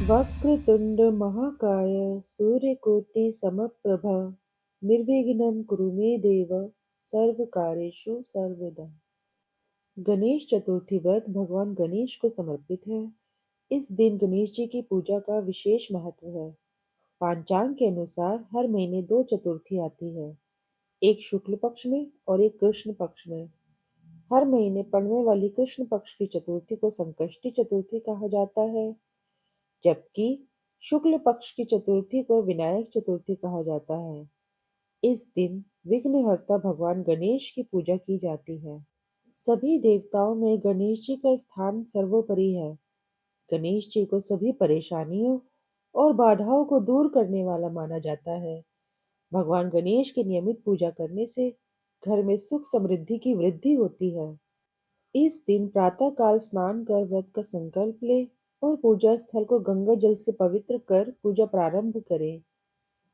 वक्रतुंड महाकाय सूर्यकोटि समप्रभा निर्विघ्नं कुरु मे देव सर्वकार्येषु सर्वदा। गणेश चतुर्थी व्रत भगवान गणेश को समर्पित है। इस दिन गणेश जी की पूजा का विशेष महत्व है। पांचांग के अनुसार हर महीने दो चतुर्थी आती है, एक शुक्ल पक्ष में और एक कृष्ण पक्ष में। हर महीने पड़ने वाली कृष्ण पक्ष की चतुर्थी को संकष्टी चतुर्थी कहा जाता है, जबकि शुक्ल पक्ष की चतुर्थी को विनायक चतुर्थी कहा जाता है। इस दिन विघ्नहर्ता भगवान गणेश की पूजा की जाती है। सभी देवताओं में गणेश जी का स्थान सर्वोपरि है। गणेश जी को सभी परेशानियों और बाधाओं को दूर करने वाला माना जाता है। भगवान गणेश की नियमित पूजा करने से घर में सुख समृद्धि की वृद्धि होती है। इस दिन प्रातः काल स्नान कर व्रत का संकल्प ले और पूजा स्थल को गंगा जल से पवित्र कर पूजा प्रारंभ करें।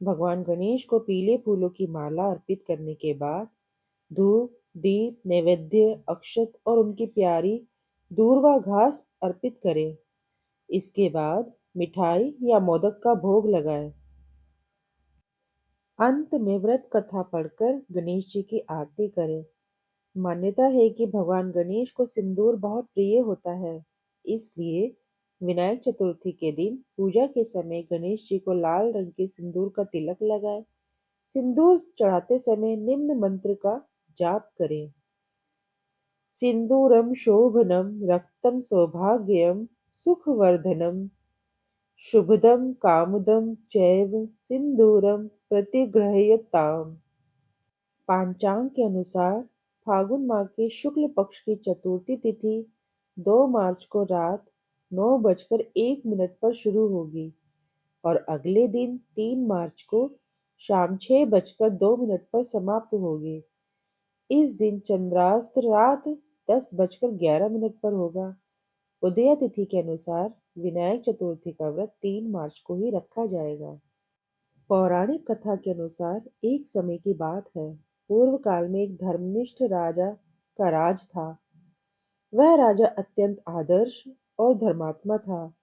भगवान गणेश को पीले फूलों की माला अर्पित करने के बाद धूप, दीप, नैवेद्य, अक्षत और उनकी प्यारी दूर्वा घास अर्पित करें। इसके बाद मिठाई या मोदक का भोग लगाएं। अंत में व्रत कथा पढ़कर गणेश जी की आरती करें। मान्यता है कि भगवान गणेश को सिंदूर बहुत प्रिय होता है, इसलिए विनायक चतुर्थी के दिन पूजा के समय गणेश जी को लाल रंग के सिंदूर का तिलक लगाएं। सिंदूर चढ़ाते समय निम्न मंत्र का जाप करें। सिंदूरम शोभनम रक्तम सौभाग्यम सुखवर्धनम शुभदं कामदं चैव सिंदूरम प्रतिगृह्यताम्। पांचांग के अनुसार फागुन माह के शुक्ल पक्ष की चतुर्थी तिथि 2 मार्च को रात 9:01 पर शुरू होगी और अगले दिन 3 मार्च को शाम 6:02 पर समाप्त होगी। इस दिन चंद्रास्त रात 10:11 पर होगा। उदया तिथि के अनुसार विनायक चतुर्थी का व्रत 3 मार्च को ही रखा जाएगा। पौराणिक कथा के अनुसार एक समय की बात है, पूर्व काल में एक धर्मनिष्ठ राजा का राज था। वह राजा अत्यंत आदर्श और धर्मात्मा था।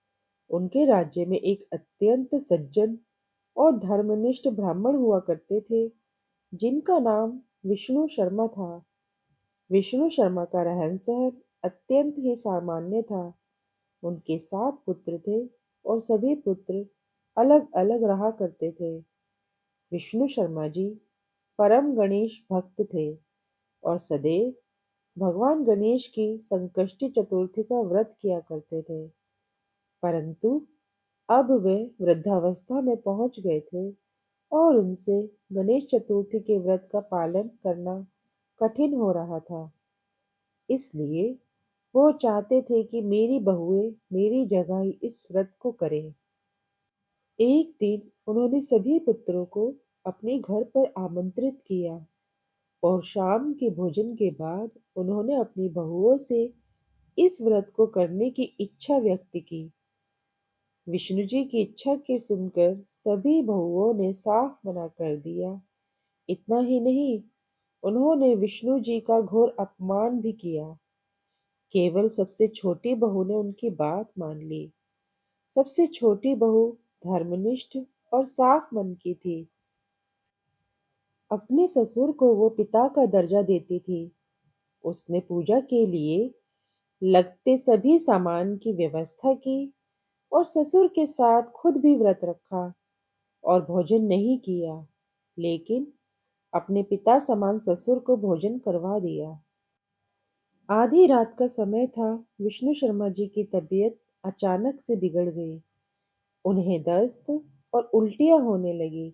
उनके राज्य में एक अत्यंत सज्जन और धर्मनिष्ठ ब्राह्मण हुआ करते थे, जिनका नाम विष्णु शर्मा था। विष्णु शर्मा का रहन सहन अत्यंत ही सामान्य था। उनके 7 पुत्र थे और सभी पुत्र अलग अलग रहा करते थे। विष्णु शर्मा जी परम गणेश भक्त थे और सदैव भगवान गणेश की संकष्टी चतुर्थी का व्रत किया करते थे। परंतु अब वे वृद्धावस्था में पहुंच गए थे और उनसे गणेश चतुर्थी के व्रत का पालन करना कठिन हो रहा था। इसलिए वो चाहते थे कि मेरी बहुएं मेरी जगह ही इस व्रत को करें। एक दिन उन्होंने सभी पुत्रों को अपने घर पर आमंत्रित किया और शाम के भोजन के बाद उन्होंने अपनी बहुओं से इस व्रत को करने की इच्छा व्यक्त की। विष्णु जी की इच्छा के सुनकर सभी बहुओं ने साफ मना कर दिया। इतना ही नहीं, उन्होंने विष्णु जी का घोर अपमान भी किया। केवल सबसे छोटी बहू ने उनकी बात मान ली। सबसे छोटी बहू धर्मनिष्ठ और साफ मन की थी। अपने ससुर को वो पिता का दर्जा देती थी। उसने पूजा के लिए लगते सभी सामान की व्यवस्था की और ससुर के साथ खुद भी व्रत रखा और भोजन नहीं किया, लेकिन अपने पिता समान ससुर को भोजन करवा दिया। आधी रात का समय था। विष्णु शर्मा जी की तबीयत अचानक से बिगड़ गई। उन्हें दस्त और उल्टियां होने लगी।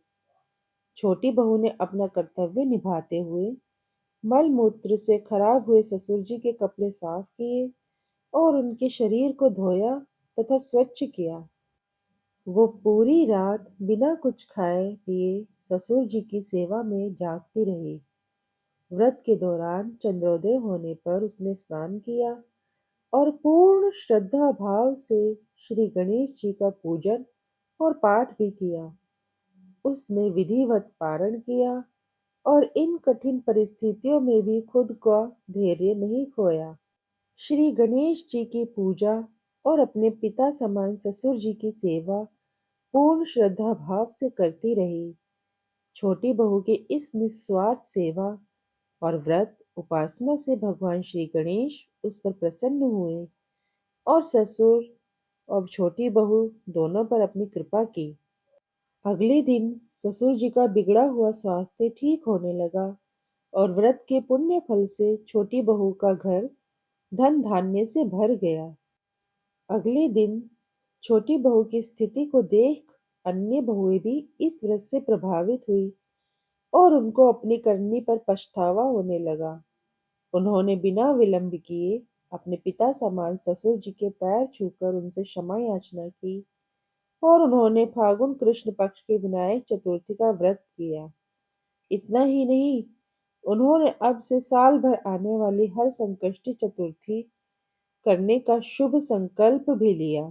छोटी बहू ने अपना कर्तव्य निभाते हुए मल मूत्र से खराब हुए ससुर जी के कपड़े साफ किए और उनके शरीर को धोया तथा स्वच्छ किया। वो पूरी रात बिना कुछ खाए पिए ससुर जी की सेवा में जागती रही। व्रत के दौरान चंद्रोदय होने पर उसने स्नान किया और पूर्ण श्रद्धा भाव से श्री गणेश जी का पूजन और पाठ भी किया। उसने विधिवत पारण किया और इन कठिन परिस्थितियों में भी खुद का धैर्य नहीं खोया। श्री गणेश जी की पूजा और अपने पिता समान ससुर जी की सेवा पूर्ण श्रद्धा भाव से करती रही। छोटी बहू की इस निस्वार्थ सेवा और व्रत उपासना से भगवान श्री गणेश उस पर प्रसन्न हुए और ससुर और छोटी बहू दोनों पर अपनी कृपा की। अगले दिन ससुर जी का बिगड़ा हुआ स्वास्थ्य ठीक होने लगा और व्रत के पुण्य फल से छोटी बहू का घर धन धान्य से भर गया। अगले दिन छोटी बहू की स्थिति को देख अन्य बहुएं भी इस व्रत से प्रभावित हुई और उनको अपनी करनी पर पछतावा होने लगा। उन्होंने बिना विलंब किए अपने पिता समान ससुर जी के पैर छूकर उनसे क्षमा याचना की और उन्होंने फागुन कृष्ण पक्ष के विनायक चतुर्थी का व्रत किया। इतना ही नहीं, उन्होंने अब से साल भर आने वाली हर संकष्टी चतुर्थी करने का शुभ संकल्प भी लिया।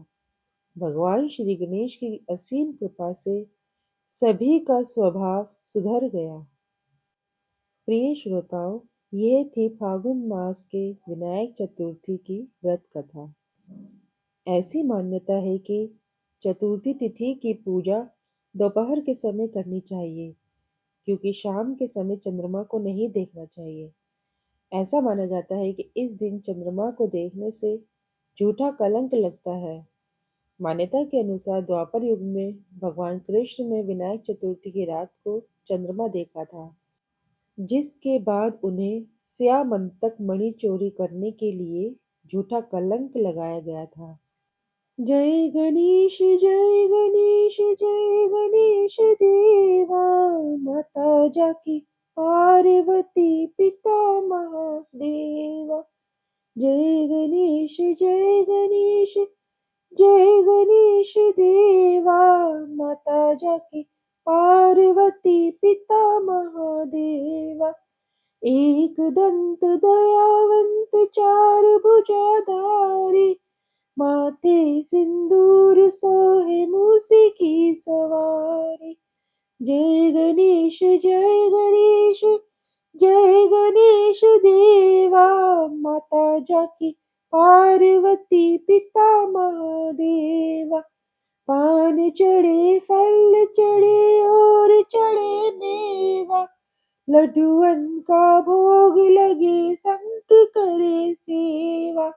भगवान श्री गणेश की असीम कृपा से सभी का स्वभाव सुधर गया। प्रिय श्रोताओं, ये थी फागुन मास के विनायक चतुर्थी की व्रत कथा। ऐसी मान्यता है कि चतुर्थी तिथि की पूजा दोपहर के समय करनी चाहिए, क्योंकि शाम के समय चंद्रमा को नहीं देखना चाहिए। ऐसा माना जाता है कि इस दिन चंद्रमा को देखने से झूठा कलंक लगता है। मान्यता के अनुसार द्वापर युग में भगवान कृष्ण ने विनायक चतुर्थी की रात को चंद्रमा देखा था, जिसके बाद उन्हें स्यामंतक मणि चोरी करने के लिए झूठा कलंक लगाया गया था। जय गणेश जय गणेश जय गणेश देवा, माता जाकी पार्वती पिता महादेवा। जय गणेश जय गणेश जय गणेश देवा, माता जाकी पार्वती पिता महादेवा। एक दंत दयावंत चार भुजाधारी, माथे सिंदूर सोहे मूसी की सवारी। जय गणेश जय गणेश जय गणेश देवा, माता जाकी पार्वती पिता महादेवा। पान चढ़े फल चढ़े और चढ़े मेवा, लड्डूअन का भोग लगे संत करे सेवा।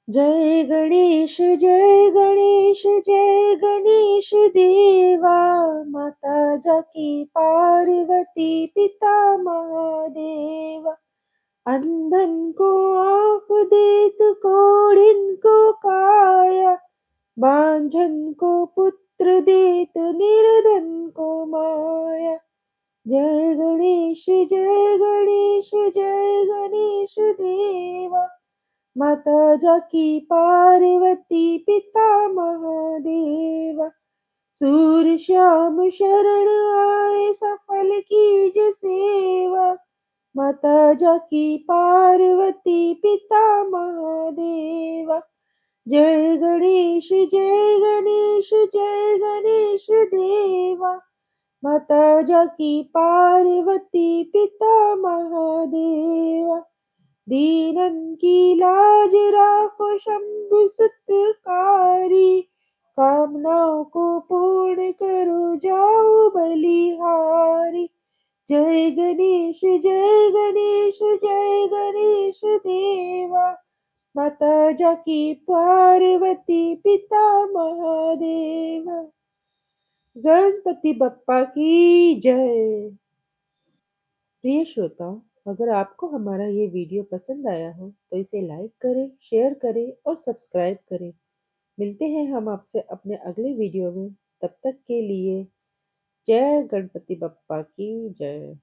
जय गणेश जय गणेश जय गणेश देवा, माता जाकी पार्वती पिता महादेवा। अंधन को आँख देत कोढ़िन को काया, बांझन को पुत्र देत निर्धन को माया। जय गणेश जय गणेश जय गणेश देवा, माता जाकी पार्वती पिता महादेवा। सूर श्याम शरण आए सफल कीज सेवा, माता जाकी पार्वती पिता महादेवा। जय गणेश जय गणेश जय गणेश देवा, माता जाकी पार्वती पिता महादेवा। दीनन की लाज राखो शंभु सुतकारी, कामनाओं को पूर्ण करो जाओ बलिहारी। जय गणेश जय गणेश जय गणेश देवा, माता जाकी पार्वती पिता महादेवा। गणपति बप्पा की जय। प्रिय श्रोताओं, अगर आपको हमारा ये वीडियो पसंद आया हो तो इसे लाइक करें, शेयर करें और सब्सक्राइब करें। मिलते हैं हम आपसे अपने अगले वीडियो में। तब तक के लिए जय गणपति बप्पा की जय।